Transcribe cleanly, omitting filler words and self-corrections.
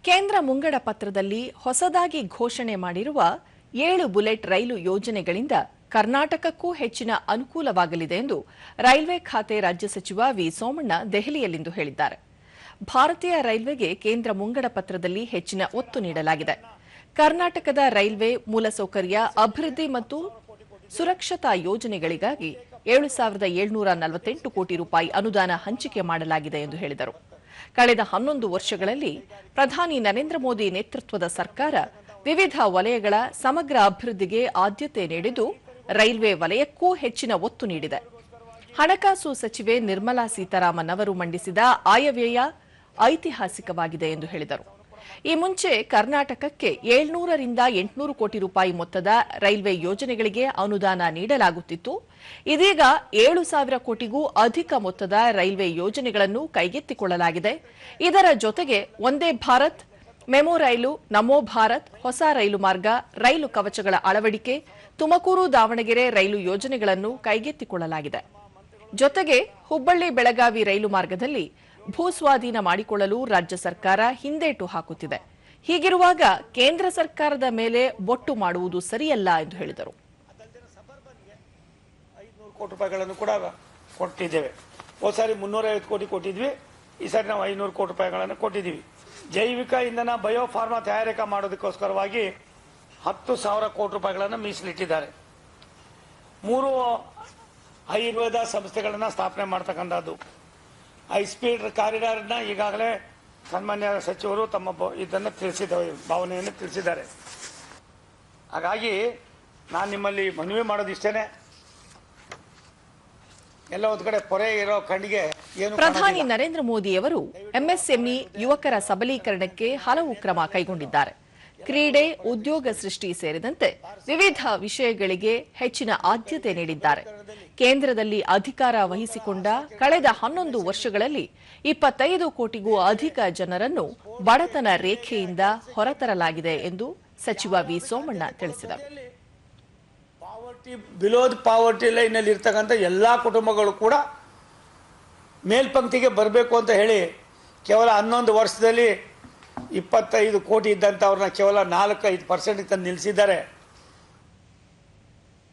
ಕೇಂದ್ರ ಮುಂಗಡ ಪತ್ರದಲ್ಲಿ ಹೊಸದಾಗಿ ಘೋಷಣೆ ಮಾಡಿರುವ 7 ಬುಲೆಟ್ ರೈಲು ಯೋಜನೆಗಳಿಂದ ಕರ್ನಾಟಕಕ್ಕೂ ಹೆಚ್ಚಿನ ಅನುಕೂಲವಾಗಲಿದೆ ಎಂದು ರೈಲ್ವೆ ಖಾತೆ ರಾಜ್ಯ ಸಚಿವ ವಿ ಸೋಮಣ್ಣ ದೆಹಲಿಯಲ್ಲಿಂದು ಹೇಳಿದ್ದಾರೆ. ಭಾರತೀಯ ರೈಲ್ವೆಗೆ ಕೇಂದ್ರ ಮುಂಗಡ ಪತ್ರದಲ್ಲಿ ಹೆಚ್ಚಿನ ಒತ್ತು ನೀಡಲಾಗಿದೆ. ಕರ್ನಾಟಕದ ರೈಲ್ವೆ ಮೂಲಸೌಕರ್ಯ ಅಭಿವೃದ್ಧಿ ಮತ್ತು ಸುರಕ್ಷತಾ ಯೋಜನೆಗಳಿಗಾಗಿ 7,748 ಕೋಟಿ ರೂಪಾಯಿ ಅನುದಾನ ಹಂಚಿಕೆ ಮಾಡಲಾಗಿದೆ ಎಂದು ಹೇಳಿದರು. ಕಳೆದ 11 ವರ್ಷಗಳಲ್ಲಿ ಪ್ರಧಾನಿ ನರೇಂದ್ರ ಮೋದಿ ನೇತೃತ್ವದ ಸರ್ಕಾರ ವಿವಿಧ ವಲಯಗಳ ಸಮಗ್ರ ಅಭಿವೃದ್ಧಿಗೆ ಆದ್ಯತೆ ನೀಡಿದ್ದು ರೈಲ್ವೆ ವಲಯಕ್ಕೂ ಹೆಚ್ಚಿನ ಒತ್ತು ನೀಡಿದೆ. ಹಣಕಾಸು ಸಚಿವೆ ನಿರ್ಮಲಾ ಸೀತಾರಾಮನ್ ಅವರು ಮಂಡಿಸಿದ ಆಯವ್ಯಯ ಐತಿಹಾಸಿಕವಾಗಿದೆ ಎಂದು ಹೇಳಿದರು. ಈ ಮುಂಚೆ ಕರ್ನಾಟಕಕ್ಕೆ 700 ರಿಂದ 800 ಕೋಟಿ ರೂಪಾಯಿ ಮೊತ್ತದ ರೈಲ್ವೆ ಯೋಜನೆಗಳಿಗೆ ಅನುದಾನ ನೀಡಲಾಗುತ್ತಿತ್ತು. ಇದೀಗ 7,000 ಕೋಟಿಗೂ ಅಧಿಕ ಮೊತ್ತದ ರೈಲ್ವೆ ಯೋಜನೆಗಳನ್ನು ಕೈಗೆತ್ತಿಕೊಳ್ಳಲಾಗಿದೆ. ಇದರ ಜೊತೆಗೆ ವಂದೇ ಭಾರತ್, ಮೆಮೊ ರೈಲು, ನಮೋ ಭಾರತ್, ಹೊಸ ರೈಲು ಮಾರ್ಗ, ರೈಲು ಕವಚಗಳ ಅಳವಡಿಕೆ, ತುಮಕೂರು ದಾವಣಗೆರೆ ರೈಲು ಯೋಜನೆಗಳನ್ನು ಕೈಗೆತ್ತಿಕೊಳ್ಳಲಾಗಿದೆ. ಜೊತೆಗೆ ಹುಬ್ಬಳ್ಳಿ ಬೆಳಗಾವಿ ರೈಲು ಮಾರ್ಗದಲ್ಲಿ ಭೂಸ್ವಾಧೀನ ಮಾಡಿಕೊಳ್ಳಲು ರಾಜ್ಯ ಸರ್ಕಾರ ಹಿಂದೇಟು ಹಾಕುತ್ತಿದೆ. ಹೀಗಿರುವಾಗ ಕೇಂದ್ರ ಸರ್ಕಾರದ ಮೇಲೆ ಬೊಟ್ಟು ಮಾಡುವುದು ಸರಿಯಲ್ಲ ಎಂದು ಹೇಳಿದರು. 500 ಕೋಟಿ ರೂಪಾಯಿಗಳನ್ನು ಕೂಡ ಕೊಟ್ಟಿದ್ದೇವೆ. ಹೋದ ಸಾರಿ 350 ಕೋಟಿ ಕೊಟ್ಟಿದ್ವಿ. ಈ ಸಾರಿ ನಾವು 500 ಕೋಟಿ ರೂಪಾಯಿಗಳನ್ನು ಕೊಟ್ಟಿದ್ದೀವಿ. ಜೈವಿಕ ಇಂಧನ ಬಯೋಫಾರ್ಮಾ ತಯಾರಿಕೆ ಮಾಡೋದಕ್ಕೋಸ್ಕರವಾಗಿ 10,000 ಕೋಟಿ ರೂಪಾಯಿಗಳನ್ನು ಮೀಸಲಿಟ್ಟಿದ್ದಾರೆ. 3 ಆಯುರ್ವೇದ ಸಂಸ್ಥೆಗಳನ್ನು ಸ್ಥಾಪನೆ ಮಾಡ್ತಕ್ಕಂಥದ್ದು. ಹೈಸ್ಪೀಡ್ ಕಾರಿಡಾರ್ನ ಈಗಾಗಲೇ ಸನ್ಮಾನ್ಯ ಸಚಿವರು ತಮ್ಮ ಇದನ್ನು ತಿಳಿಸಿದ್ದಾರೆ, ಭಾವನೆಯನ್ನು ತಿಳಿಸಿದ್ದಾರೆ. ಹಾಗಾಗಿ ನಾನು ನಿಮ್ಮಲ್ಲಿ ಮನವಿ ಮಾಡೋದಿಷ್ಟೇನೆ, ಎಲ್ಲ ಒಂದು ಕಡೆ ಪೊರೆ ಇರೋ ಕಣ್ಣಿಗೆ ಏನು. ಪ್ರಧಾನಿ ನರೇಂದ್ರ ಮೋದಿಯವರು ಎಂಎಸ್ಎಂಇ ಯುವಕರ ಸಬಲೀಕರಣಕ್ಕೆ ಹಲವು ಕ್ರಮ ಕೈಗೊಂಡಿದ್ದಾರೆ. ಕ್ರೀಡೆ, ಉದ್ಯೋಗ ಸೃಷ್ಟಿ ಸೇರಿದಂತೆ ವಿವಿಧ ವಿಷಯಗಳಿಗೆ ಹೆಚ್ಚಿನ ಆದ್ಯತೆ ನೀಡಿದ್ದಾರೆ. ಕೇಂದ್ರದಲ್ಲಿ ಅಧಿಕಾರ ವಹಿಸಿಕೊಂಡ ಕಳೆದ 11 ವರ್ಷಗಳಲ್ಲಿ 25 ಕೋಟಿಗೂ ಅಧಿಕ ಜನರನ್ನು ಬಡತನ ರೇಖೆಯಿಂದ ಹೊರತರಲಾಗಿದೆ ಎಂದು ಸಚಿವ ವಿ ಸೋಮಣ್ಣ ತಿಳಿಸಿದರು. ಬಿಲೋ ಪಾವರ್ಟಿ ಲೈನ್ನಲ್ಲಿ ಇರ್ತಕ್ಕಂಥ ಎಲ್ಲಾ ಕುಟುಂಬಗಳು ಕೂಡ ಮೇಲ್ಪಂಕ್ತಿಗೆ ಬರಬೇಕು ಅಂತ ಹೇಳಿ ಕೇವಲ 11 ವರ್ಷದಲ್ಲಿ 25 ಕೋಟಿ ಇದ್ದಂಥವ್ರನ್ನ ಕೇವಲ 4-5% ತಂದು ನಿಲ್ಲಿಸಿದ್ದಾರೆ.